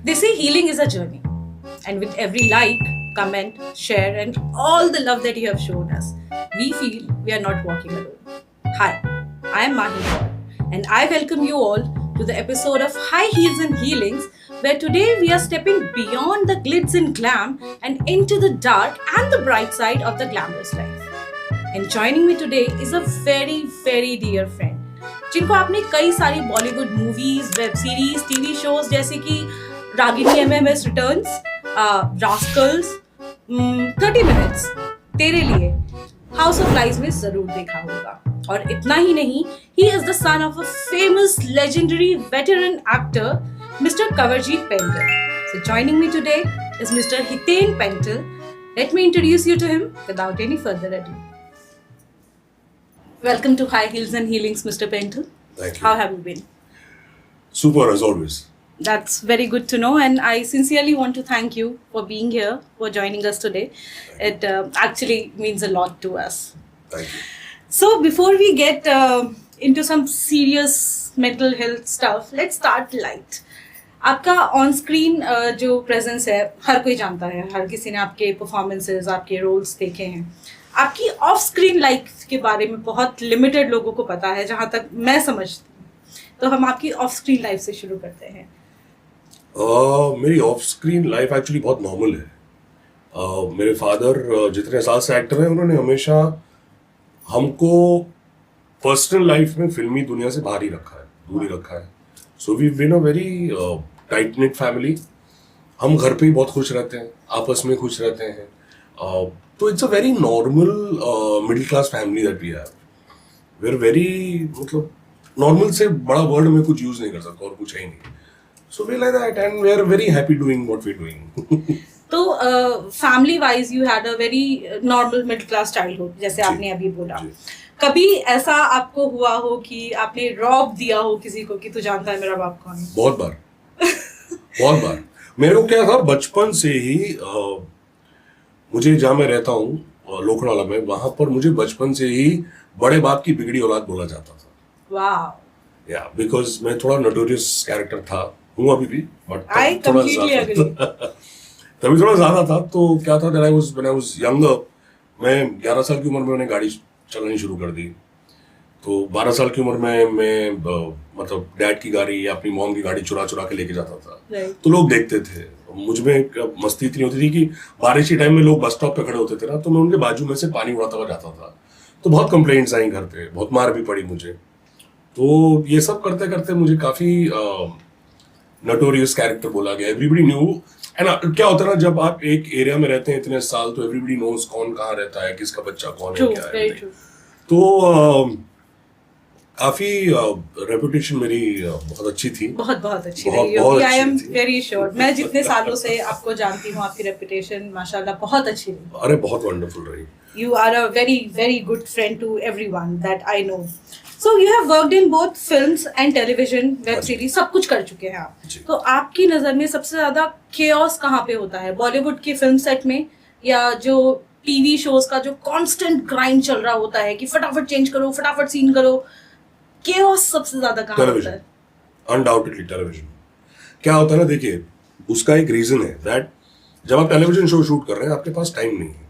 They say healing is a journey, and with every like, comment, share, and all the love that you have shown us, we feel we are not walking alone. Hi, I am Mahi Kaur, and I welcome you all to the episode of High Heels and Healings, where today we are stepping beyond the glitz and glam and into the dark and the bright side of the glamorous life. And joining me today is a very, very dear friend, जिनको आपने कई सारी Bollywood movies, web series, TV shows जैसे कि Ragini MMS returns, Rascals, 30 minutes, तेरे लिए, house of lies में जरूर देखा होगा. और इतना ही नहीं, he is the son of a famous legendary veteran actor, Mr. Kanwarjit Pental. So joining me today is Mr. Hiten Pental. Let me introduce you to him without any further ado. Welcome to High Heels and Healings, Mr. Pental. Thank you. How have you been? Super as always. That's very good to know, and I sincerely want to thank you for being here, for joining us today. It actually means a lot to us. Thank you. So before we get into some serious mental health stuff, let's start light. आपका on screen जो presence है हर कोई जानता है, हर किसी ने आपके performances, आपके रोल्स देखे हैं. आपकी ऑफ स्क्रीन लाइफ के बारे में बहुत लिमिटेड लोगों को पता है, जहाँ तक मैं समझती हूँ. तो हम आपकी ऑफ स्क्रीन लाइफ से शुरू करते हैं. मेरी ऑफ स्क्रीन लाइफ एक्चुअली बहुत नॉर्मल है. मेरे फादर जितने साल से एक्टर हैं, उन्होंने हमेशा हमको पर्सनल लाइफ में फिल्मी दुनिया से बाहर ही रखा है, दूर ही रखा है. So we been a very tight knit family. हम घर पे ही बहुत खुश रहते हैं, आपस में खुश रहते हैं. तो it's a very normal middle class family that we have. We are very, मतलब नॉर्मल से बड़ा वर्ड में कुछ यूज नहीं कर सकता, और कुछ है ही नहीं. So we like that, and we are very happy doing what we're doing. तो family wise you had a very normal middle class childhood, जैसे आपने अभी बोला. कभी ऐसा आपको हुआ हो कि आपने रॉब दिया हो किसी को कि तू जानता है मेरा बाप कौन है? बहुत बार. बहुत बार. मेरे को क्या था, बचपन से ही मुझे जहाँ मैं रहता हूँ लोखनाला में, वहां पर मुझे बचपन से ही बड़े बाप की बिगड़ी औलाद बोला जाता था. वाह. या बिकॉज मैं थोड़ा नोटोरियस कैरेक्टर था, हूँ अभी भी, बट तभी थोड़ा ज्यादा था. तो क्या था, व्हेन आई वाज यंगर, मैं 11 साल की उम्र में मैंने गाड़ी चलानी शुरू कर दी. तो 12 साल की उम्र में मैं मतलब डैड की गाड़ी या अपनी मॉम की गाड़ी चुरा चुरा के लेके जाता था. तो लोग देखते थे. मुझ में मस्ती इतनी होती थी कि बारिश के टाइम में लोग बस स्टॉप पे खड़े होते थे ना, तो मैं उनके बाजू में से पानी उड़ाता हुआ जाता था. तो बहुत कंप्लेंट्स आई घर पे, बहुत मार भी पड़ी मुझे. तो ये सब करते करते मुझे काफी नोटोरियस कैरेक्टर बोला गया. Everybody knew. एंड क्या होता है ना, जब आप एक एरिया में रहते हैं इतने साल, तो एवरीबडी नोज कौन कहाँ रहता है, किसका बच्चा कौन है, क्या है. तो काफी रेपुटेशन मेरी बहुत अच्छी थी. बहुत अच्छी रही. आई एम वेरी श्योर. मैं जितने सालों से आपको जानती हूँ, आपकी रेपुटेशन माशाल्लाह बहुत अच्छी रही. अरे बहुत वंडरफुल रही. You are a very, very good friend to everyone that I know. So you have worked in both films and television, web series, सब कुछ कर चुके हैं आप. तो आपकी नज़र में सबसे ज़्यादा chaos कहाँ पे होता है? बॉलीवुड के फिल्म सेट में, या जो टीवी शोज का जो कांस्टेंट ग्राइंड चल रहा होता है कि फटाफट चेंज करो, फटाफट सीन करो, chaos सबसे ज़्यादा कहाँ होता है? Undoubtedly television. क्या होता है ना, देखिए, उसका एक रीजन है दैट जब आप टेलीविजन शो शूट कर रहे हैं, आपके पास टाइम नहीं है.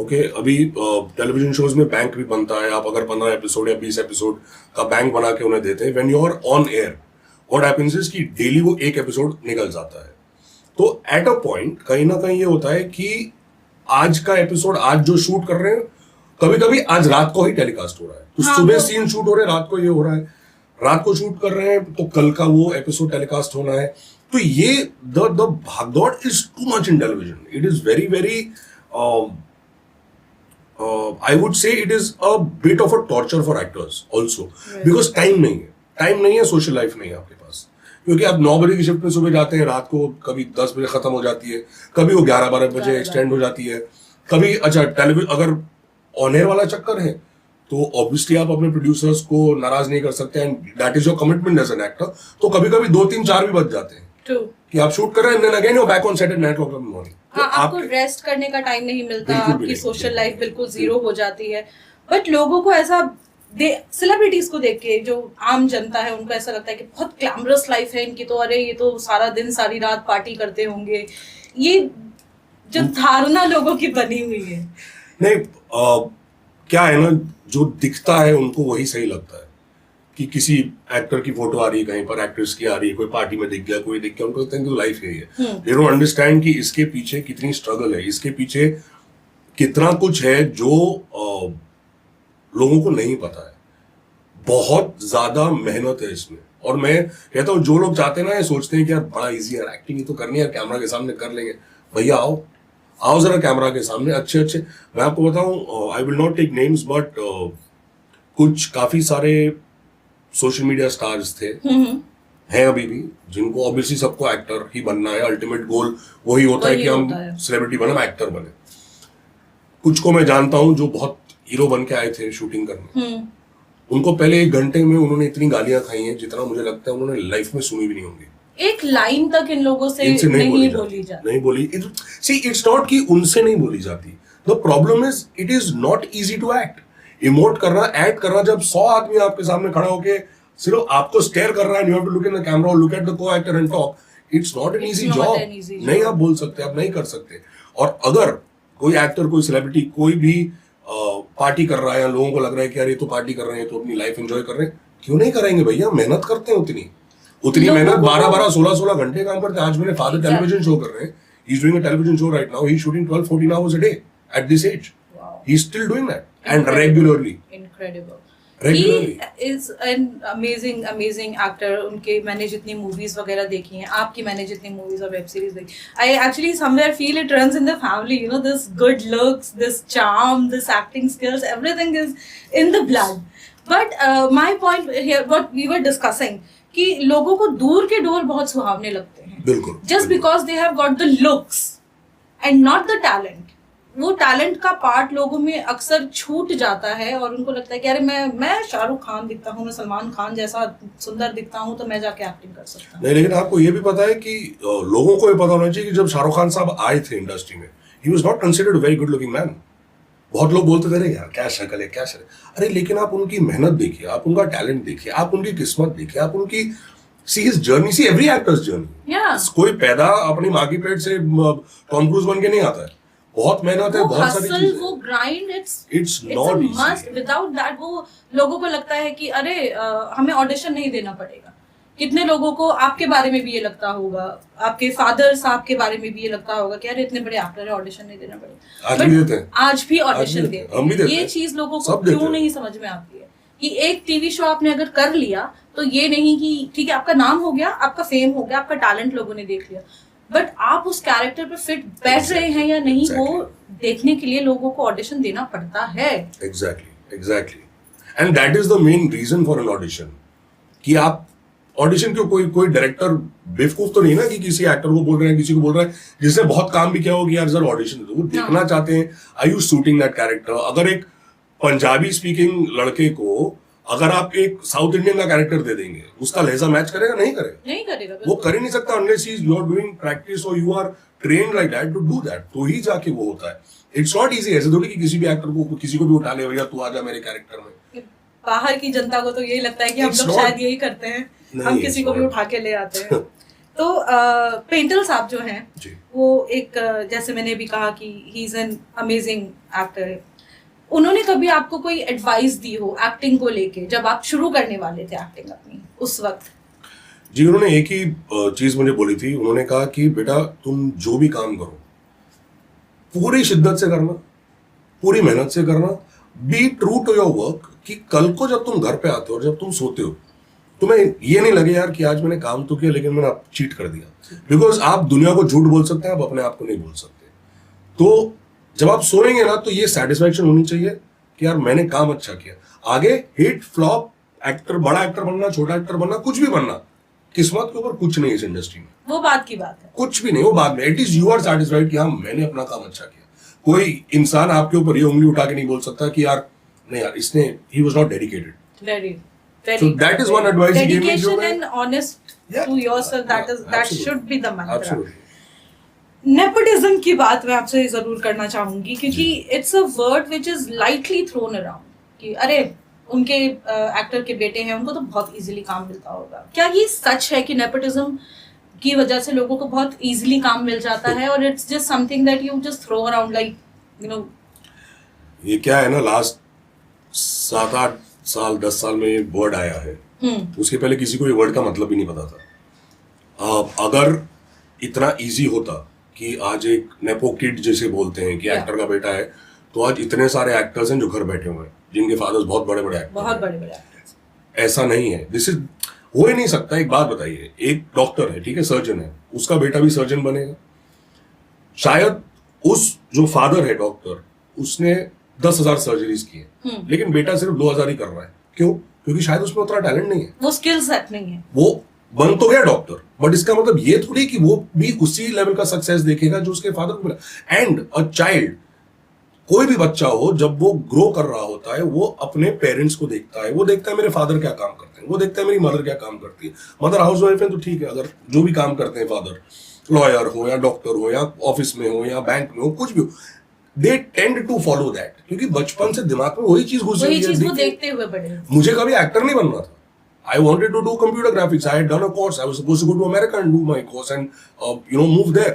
ओके, अभी टेलीविजन शोज में बैंक भी बनता है. आप अगर 15 एपिसोड या 20 एपिसोड का बैंक बना के उन्हें देते हैं, when you are on air, what happens is कि डेली वो एक एपिसोड निकल जाता है. तो एट अ पॉइंट कहीं ना कहीं ये होता है कि आज का एपिसोड आज जो शूट कर रहे हैं, कभी कभी आज रात को ही टेलीकास्ट हो रहा है. तो सुबह सीन शूट हो रहे हैं, रात को ये हो रहा है. रात को शूट कर रहे हैं, तो कल का वो एपिसोड टेलीकास्ट होना है. तो ये द भागदौड़ is too much in television. It is very very I would say it is a bit of a torture for actors also, because time नहीं है, सोशल लाइफ नहीं है आपके पास. क्योंकि आप 9 बजे की शिफ्ट में सुबह जाते हैं, रात को कभी 10 बजे खत्म हो जाती है, कभी वो 11-12 बजे एक्सटेंड हो जाती है, कभी. अच्छा, टेलीविजन अगर ऑन एयर वाला चक्कर है, तो ऑब्वियसली आप अपने प्रोड्यूसर्स को नाराज नहीं कर सकते, and that is your commitment as an actor. तो कभी कभी 2-3-4 भी बज जाते हैं कि आप शूट कर रहे हैं, again you back on set at 9 o'clock in the morning. आपको रेस्ट करने का टाइम नहीं मिलता, आपकी सोशल लाइफ बिल्कुल जीरो हो जाती है. बट लोगों को ऐसा सेलिब्रिटीज को देख के जो आम जनता है उनको ऐसा लगता है कि बहुत ग्लैमरस लाइफ है इनकी, तो अरे ये तो सारा दिन सारी रात पार्टी करते होंगे, ये जो धारणा लोगों की बनी हुई है। नहीं, क्या है ना, जो दिखता है उनको वही सही लगता है कि किसी एक्टर की फोटो आ रही है कहीं पर, एक्ट्रेस की आ रही है, कोई पार्टी में दिख गया, कोई दिख गया, उनको लगता है कि लाइफ यही है। दे डोंट अंडरस्टैंड कि इसके पीछे कितनी स्ट्रगल है, इसके पीछे कितना कुछ है जो लोगों को नहीं पता है। बहुत ज्यादा मेहनत है इसमें। और मैं कहता हूँ जो लोग चाहते हैं ना, ये सोचते हैं कि यार बड़ा इजी है, एक्टिंग ही तो करनी है, कैमरा के सामने कर लेंगे। भैया आओ जरा कैमरा के सामने, अच्छे मैं आपको बताऊं, I will not take names, but कुछ काफी सारे सोशल मीडिया स्टार्स थे, हैं अभी भी, जिनको ऑब्वियसली सबको एक्टर ही बनना है, अल्टीमेट गोल वही होता है कि हम सेलिब्रिटी बने, हम एक्टर बने। कुछ को मैं जानता हूं जो बहुत हीरो बन के आए थे शूटिंग करने, उनको पहले 1 घंटे में उन्होंने इतनी गालियां खाई हैं जितना मुझे लगता है उन्होंने लाइफ में सुनी भी नहीं होंगी। एक लाइन तक इन लोगों से नहीं बोली जाती। नहीं बोली। सी इट्स नॉट कि उनसे नहीं बोली जाती, the problem is it is not easy to act. Emote करना, एक्ट करना, जब 100 आदमी आपके सामने खड़ा होके सिर्फ आपको स्टेयर कर रहा है, you have to look in the camera और look at the co actor and talk, it's not an easy job. नहीं आप बोल सकते, आप नहीं कर सकते। और अगर कोई एक्टर, कोई सेलिब्रिटी, कोई भी पार्टी कर रहा है, लोगों को लग रहा है कि यार ये तो पार्टी कर रहे हैं, तो अपनी लाइफ एंजॉय कर रहे हैं, क्यों नहीं करेंगे भैया? मेहनत करते हैं उतनी मेहनत, 12 16 घंटे काम करते हैं। आज मेरे फादर टेलीविजन शो कर रहे हैं, he is doing a television show right now, he is shooting 12-14 hours a day at this age. He is still doing that and regularly. Incredible. Regularly. He is an amazing actor. उनके मैंने जितनी movies वगैरह देखी हैं, आपकी मैंने जितनी movies और वेब सीरीज देखी, I actually somewhere feel it runs in the family. You know, this good looks, this charm, this acting skills, everything is in the blood. But my point here, what we were discussing, कि लोगों को दूर के door बहुत सुहावने लगते हैं, बिल्कुल, just because they have got the looks and not the talent. वो टैलेंट का पार्ट लोगों में अक्सर छूट जाता है और उनको लगता है कि अरे मैं शाहरुख खान दिखता हूँ, मैं सलमान खान जैसा सुंदर दिखता हूँ, तो मैं जाके एक्टिंग कर सकता हूँ। नहीं, लेकिन आपको ये भी पता है कि लोगों को ये पता होना चाहिए कि जब शाहरुख खान साहब आए थे इंडस्ट्री में, he was not considered a very good looking man. बहुत लोग बोलते थे यार क्या शक्ल है, क्या शक्ल। अरे लेकिन आप उनकी मेहनत देखिए, आप उनका टैलेंट देखिए, आप उनकी किस्मत देखिए, आप उनकी see his journey, see every actors journey. कोई पैदा अपनी माँ की पेट से टॉम क्रूज बन के नहीं आता है, बहुत मेहनत है, बहुत सारी चीजें, वो grind, it's not easy. Without that वो लोगों को लगता है कि अरे हमें ऑडिशन नहीं देना पड़ेगा। कितने लोगों को आपके बारे में भी ये लगता होगा, आपके फादर साहब के बारे में भी ये लगता होगा कि अरे इतने बड़े एक्टर है, ऑडिशन नहीं देना पड़ेगा। आज भी देते हैं, आज भी ऑडिशन देते हैं। ये चीज लोगों को क्यों नहीं समझ में आती है कि एक टीवी शो आपने अगर कर लिया तो ये नहीं कि ठीक है आपका नाम हो गया, आपका फेम हो गया, आपका टैलेंट लोगों ने देख लिया, बट आप उस कैरेक्टर पे फिट बैठ रहे हैं या नहीं, वो देखने के लिए लोगों को ऑडिशन देना पड़ता है। Exactly and that is the main reason for an audition. कि आप ऑडिशन क्यों, कोई डायरेक्टर बेवकूफ तो नहीं ना कि किसी एक्टर को बोल रहे हैं, किसी को बोल रहे हैं जिसने बहुत काम भी किया हो कि यार जरा ऑडिशन दो, वो देखना चाहते हैं आई यू शूटिंग दैट कैरेक्टर। अगर एक पंजाबी स्पीकिंग लड़के को अगर आप एक साउथ इंडियन का कैरेक्टर दे देंगे, उसका लहजा मैच करेगा? नहीं करेगा। वो कर ही नहीं सकता unless you are doing practice और you are trained like that to do that, तो ही जाके वो होता है। It's not easy. ऐसे थोड़ी कि किसी भी एक्टर को किसी को भी उठा ले, भैया तू आजा मेरे कैरेक्टर में। बाहर की जनता को तो यही लगता है कि हम लोग शायद यही करते हैं, हम किसी को भी उठा के ले आते हैं। तो पेंटल साहब जो हैं वो एक, जैसे मैंने भी कहा कि he is an amazing actor. उन्होंने कभी आपको कोई एडवाइस दी हो एक्टिंग को लेके जब आप शुरू करने वाले थे एक्टिंग अपनी उस वक्त? जी, उन्होंने एक ही चीज मुझे बोली थी। उन्होंने कहा कि बेटा तुम जो भी काम करो पूरी शिद्दत से करना, पूरी मेहनत से करना, be true to your work, कि कल को जब तुम घर पे आते हो और जब तुम सोते हो तुम्हें ये नहीं लगे यार कि आज मैंने काम तो किया लेकिन मैंने चीट कर दिया। बिकॉज आप दुनिया को झूठ बोल सकते हैं, आप अपने आप को नहीं बोल सकते। तो जब आप सोएंगे ना तो ये सेटिस्फैक्शन होनी चाहिए कि यार मैंने काम अच्छा किया। आगे हिट फ्लॉप, एक्टर, बड़ा एक्टर बनना, छोटा एक्टर बनना, कुछ भी बनना, किस्मत के ऊपर कुछ नहीं है इस इंडस्ट्री में। वो बात की बात है, कुछ भी नहीं, वो बात में it is you are satisfied कि हाँ मैंने अपना काम अच्छा किया। कोई इंसान आपके ऊपर ये उंगली उठा के नहीं बोल सकता कि यार नहीं यार इसने, he was not dedicated. So that is one advice he gave me. Dedication and honest to yourself, that should be the mantra. Absolutely. Nepotism की बात मैं आपसे जरूर करना चाहूंगी क्योंकि it's a word which is lightly throne around कि अरे उनके एक्टर के बेटे हैं उनको तो बहुत इजीली काम मिलता होगा। क्या ये सच है कि नेपोटिज्म की वजह से लोगों को बहुत इजीली काम मिल जाता है और it's just something that you just throw around like you know? ये क्या है ना, लास्ट 7-8 साल 10 साल में ये वर्ड आया है, उसके पहले किसी को ये वर्ड का मतलब ही नहीं पता था। अगर इतना इजी होता कि आज एक नेपो किड जैसे बोलते हैं कि एक्टर का बेटा है, तो आज इतने सारे एक्टर्स हैं जो घर बैठे हुए हैं जिनके फादर्स बहुत बड़े बड़े एक्टर, बहुत बड़े बड़े एक्टर्स। ऐसा नहीं है, दिस इज हो ही नहीं सकता। एक बात बताइए, एक डॉक्टर है, ठीक है, सर्जन है, उसका बेटा भी सर्जन बनेगा। शायद उस जो फादर है डॉक्टर, उसने 10,000 सर्जरीज की है, लेकिन बेटा सिर्फ 2,000 ही कर रहा है। क्यों? क्योंकि शायद उसमें उतना टैलेंट नहीं है, वो स्किल सेट नहीं है। वो बन तो गया डॉक्टर, बट इसका मतलब ये थोड़ी कि वो भी उसी लेवल का सक्सेस देखेगा जो उसके फादर को मिला। एंड अ चाइल्ड, कोई भी बच्चा हो, जब वो ग्रो कर रहा होता है, वो अपने पेरेंट्स को देखता है, वो देखता है मेरे फादर क्या काम करते हैं, वो देखता है मेरी मदर क्या काम करती है। मदर हाउस वाइफ है तो ठीक है, अगर जो भी काम करते हैं फादर, लॉयर हो या डॉक्टर हो या ऑफिस में हो या बैंक में हो, कुछ भी हो, they tend to follow that, क्योंकि बचपन से दिमाग में वही चीज घुस वही चीज वो देखते हुए बड़े। मुझे कभी एक्टर नहीं बनना था। I wanted to do computer graphics. I had done a course. I was supposed to go to America and do my course and move there.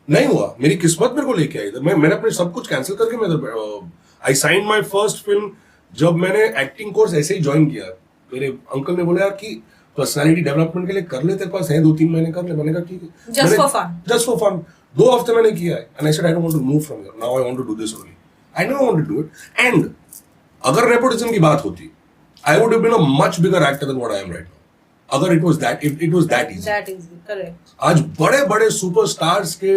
नहीं हुआ, मेरी किस्मत मेरे को लेके आई इधर। मैंने अपने सब कुछ कैंसिल करके मैं इधर आई साइन माय फर्स्ट फिल्म जब मैंने एक्टिंग कोर्स ऐसे ही ज्वाइन किया। मेरे अंकल ने बोला यार कि पर्सनालिटी डेवलपमेंट के लिए कर ले, तेरे पास है 2-3 महीने कर ले। मैंने कहा ठीक है, जस्ट फॉर फन 2 हफ्ते मैंने किया है। And I said I don't want to move from here, now I want to do this only. I never wanted to do it. And अगर नेपोटिज्म की बात होती, I would have been a much bigger actor than what I am right now. अगर it was that easy. That easy, correct. आज बड़े बड़े superstars के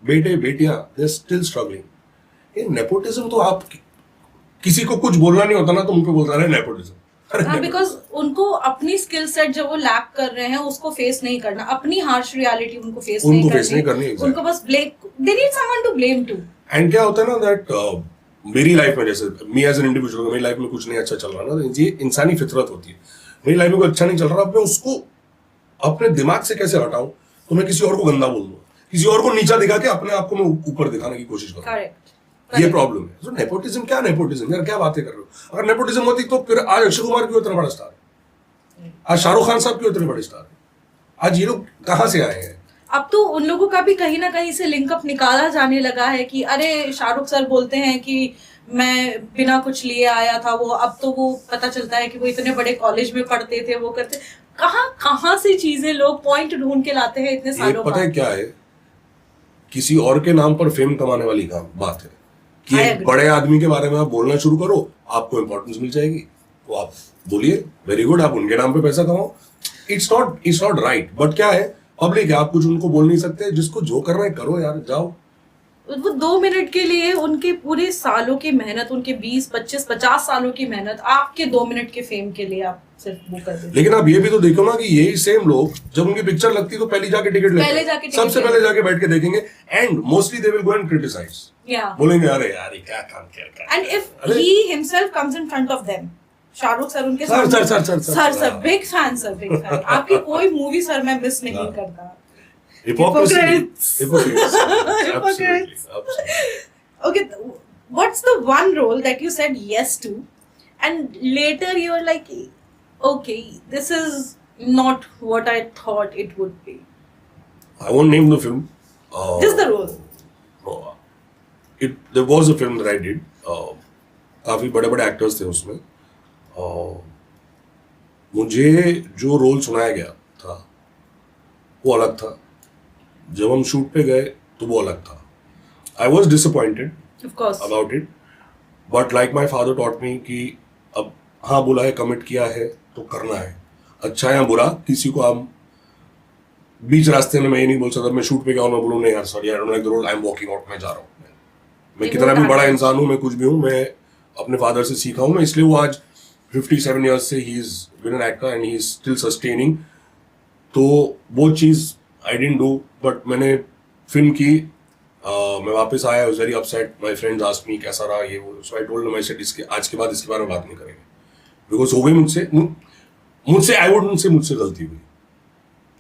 बेटे बेटियां they're still struggling. ये नेपोटिज्म तो आप किसी को कुछ बोलना नहीं होता ना, तो उनको बोलता है नेपोटिज्म। हाँ, बिकॉज उनको अपनी स्किल सेट जो वो लैक कर रहे हैं उसको फेस नहीं करना, अपनी हार्श रियलिटी उनको फेस नहीं करनी, उनको बस blame, they need someone to blame too. And क्या होता है ना दैट मेरी लाइफ में, जैसे मी एज एन इंडिविजुअल, मेरी लाइफ में कुछ नहीं अच्छा चल रहा ना, ये इंसानी फितरत होती है। मेरी लाइफ में कुछ अच्छा नहीं चल रहा, अब मैं उसको अपने दिमाग से कैसे हटाऊं? तो मैं किसी और को गंदा बोल दूं, किसी और को नीचा दिखा के अपने आप को मैं ऊपर दिखाने की कोशिश करूं। ये प्रॉब्लम है। तो नेपोटिज्म क्या, नेपोटिज्म यार क्या बातें कर रहे हो? अगर नेपोटिज्म होती तो फिर आज अक्षय कुमार क्यों इतना बड़ा स्टार है? आज शाहरुख खान साहब क्यों इतने बड़े स्टार है? आज ये लोग कहाँ से आए हैं? अब तो उन लोगों का भी कहीं ना कहीं से लिंकअप निकाला जाने लगा है कि अरे शाहरुख सर बोलते हैं कि मैं बिना कुछ लिए आया था वो, अब तो वो पता चलता है कि वो इतने बड़े कॉलेज में पढ़ते थे, वो करते। कहाँ से चीजें लोग पॉइंट ढूंढ के लाते हैं इतने सालों बाद। पता है क्या है, किसी और के नाम पर फेम कमाने वाली बात है कि एक बड़े आदमी के बारे में आप बोलना शुरू करो, आपको इंपॉर्टेंस मिल जाएगी, तो आप बोलिए वेरी गुड, आप उनके नाम पे पैसा कमाओ। It's not right. बट क्या है, पब्लिक है, आप कुछ उनको बोल नहीं सकते। जिसको जो करना है करो यार, जाओ। वो 2 मिनट के लिए उनके पूरे सालों की मेहनत, उनके 20, 25, 50 सालों की मेहनत आपके 2 मिनट के फेम के लिए आप सिर्फ वो कर देते। लेकिन आप ये भी तो देखो ना कि यही सेम लोग जब उनकी पिक्चर लगती तो पहले जाके टिकट लेते, सबसे पहले जाके बैठ के देखेंगे। And mostly they will go and criticise, बोलेंगे अरे यार ये क्या काम किया। And if he himself comes in front of them, Shahrukh sir उनके sir big fan sir, big fan. आपकी कोई मूवी सर मैं मिस नहीं करता। Hypocrites. Okay, what's the one role that you said yes to and later you were like, okay, this is not what I thought it would be? I won't name the film. Just the role. There was a film that I did. काफी बड़े बड़े actors थे उसमें। मुझे जो role सुनाया गया था वो अलग था, जब हम शूट पे गए तो वो अलग था। I was disappointed about it, but like my father taught me कि अब हाँ बोला है, कमिट किया है तो करना है, अच्छा या बुरा। किसी को आप बीच रास्ते में मैं ये नहीं बोल सकता, मैं शूट पे गया और मैं बोलूँ नहीं यार sorry I don't like the role, I am walking out, मैं जा रहा हूँ। मैं कितना भी बड़ा इंसान हूँ, मैं कुछ भी हूँ, मैं अपने फादर से सीखा हूँ मैं, इसलिए वो आज 57 ईयर्स से he is been an actor and he is still sustaining. तो वो चीज़ आई डिडंट डू, बट मैंने फिल्म की, मैं वापस आया, I was very upset, my friends asked me कैसा रहा ये वो, so I told them I said इसके आज के बाद इसके बारे में बात नहीं करेंगे, बिकॉज हो गई मुझसे आई वुडंट से मुझसे गलती हुई,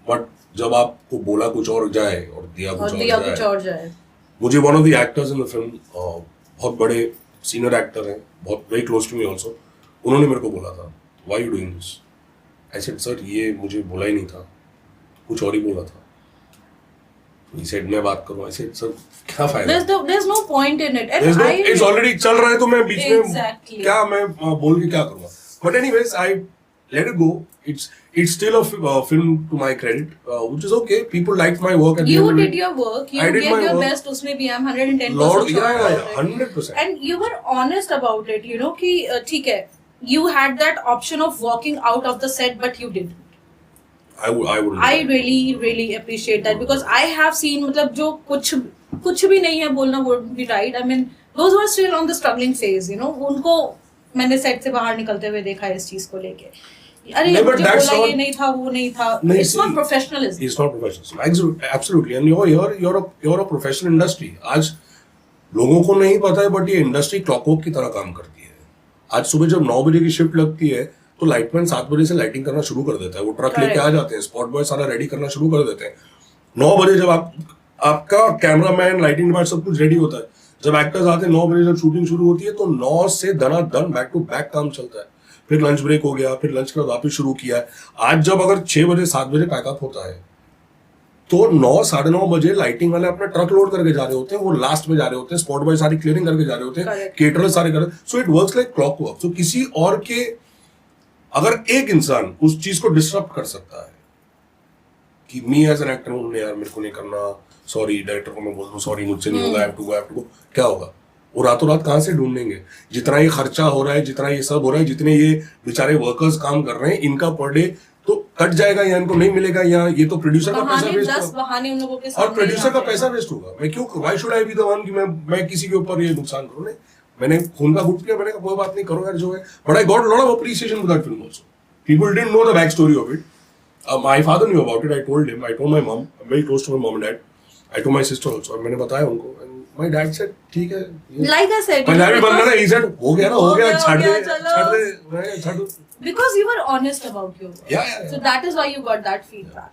बट जब आपको बोला कुछ और जाए और दिया कुछ और जाए। मुझे one of the actors in the film, बहुत बड़े सीनियर एक्टर हैं, बहुत very close to me also, उन्होंने मेरे को बोला था why you doing this, I said sir ये मुझे बोला ही नहीं था, कुछ और ही बोला था। He said मैं बात करूँ, I said सर क्या फायदा, there's no point in it, and there's no, I it's already चल रहा है तो मैं बीच में Exactly. क्या मैं बोल के क्या करूँगा, but anyways I let it go, it's still a film to my credit, which is okay, people liked my work at the you end of the did day. your work, you I did gave my your work. best, उसमें भी I'm 110% Lord, sure yeah, about it. 100%. And you were honest about it, you know कि ठीक है, you had that option of walking out of the set, but you didn't. I wouldn't. I really appreciate that, because I have seen मतलब जो कुछ भी नहीं है बोलना would be right. I mean those who are still on the struggling phase, you know, उनको मैंने set से बाहर निकलते हुए देखा है इस चीज को लेके, अरे No, but मुझे that's बोला not- ये नहीं था वो नहीं था. नहीं, It's not see, professionalism. It's not professionalism. Absolutely. And you're a professional industry. आज लोगों को नहीं पता है बट ये इंडस्ट्री क्लॉकवर्क की तरह काम करती है। आज सुबह जब 9 बजे की शिफ्ट लगती है तो लाइटमैन 7 बजे से लाइटिंग करना शुरू कर देता है, वो ट्रक लेके आ जाते हैं, स्पॉट बॉय सारा रेडी करना शुरू कर देते हैं। 9 बजे जब आपका कैमरामैन लाइटिंग डिपार्ट सब कुछ रेडी होता है, जब एक्टर्स आते हैं 9 बजे जब शूटिंग शुरू होती है तो 9 से धनाधन बैक टू बैक काम चलता है। फिर लंच ब्रेक हो गया, फिर लंच के बाद वापस शुरू किया है। आज जब अगर 6 बजे 7 बजे पैकअप होता है तो 9 साढ़े 9 बजे लाइटिंग वाले अपना ट्रक लोड करके जा रहे होते हैं, वो लास्ट में जा रहे होते हैं, स्पॉट बॉय सारी क्लियरिंग करके जा रहे होते हैं, Correct. केटरर सारे कर, so it works like clockwork. So किसी और के अगर एक इंसान उस चीज को डिस्टर्ब कर सकता है कि मी एज एन एक्टर हूं, यार मेरे को नहीं करना, सॉरी, डायरेक्टर को मैं बोल दूं सॉरी मुझसे नहीं होगा, I have to go, क्या होगा? वो रातों रात कहाँ से ढूंढेंगे? जितना ये खर्चा हो रहा है, जितना ये सब हो रहा है, जितने ये बेचारे वर्कर्स काम कर रहे हैं, इनका पर डे तो कट जाएगा या इनको नहीं मिलेगा, या ये तो प्रोड्यूसर का पैसा बहाने वेस्ट 10 होगा बहाने उन लोगों के और सामने प्रोड्यूसर का आते पैसा हैं। वेस्ट होगा। मैं क्यों, why should I be the one कि मैं किसी के ऊपर ये नुकसान करूं? नहीं, मैंने खून का घुट किया, मैंने कहा कोई बात नहीं, करो यार जो है, but I got lot of appreciation for that film also. People didn't know the back story of it. My father knew about it, I told him, I told my mom, I am very close to my mom and dad, I told my sister also, मैंने बताया उनको, and my dad said ठीक है, Like I said, Punjabi बंदा ना, he said हो गया ना, हो गया, छाड़ दे, चलो। छाड़ दे, because you were honest about your work. Yeah. So that is why you got that feedback.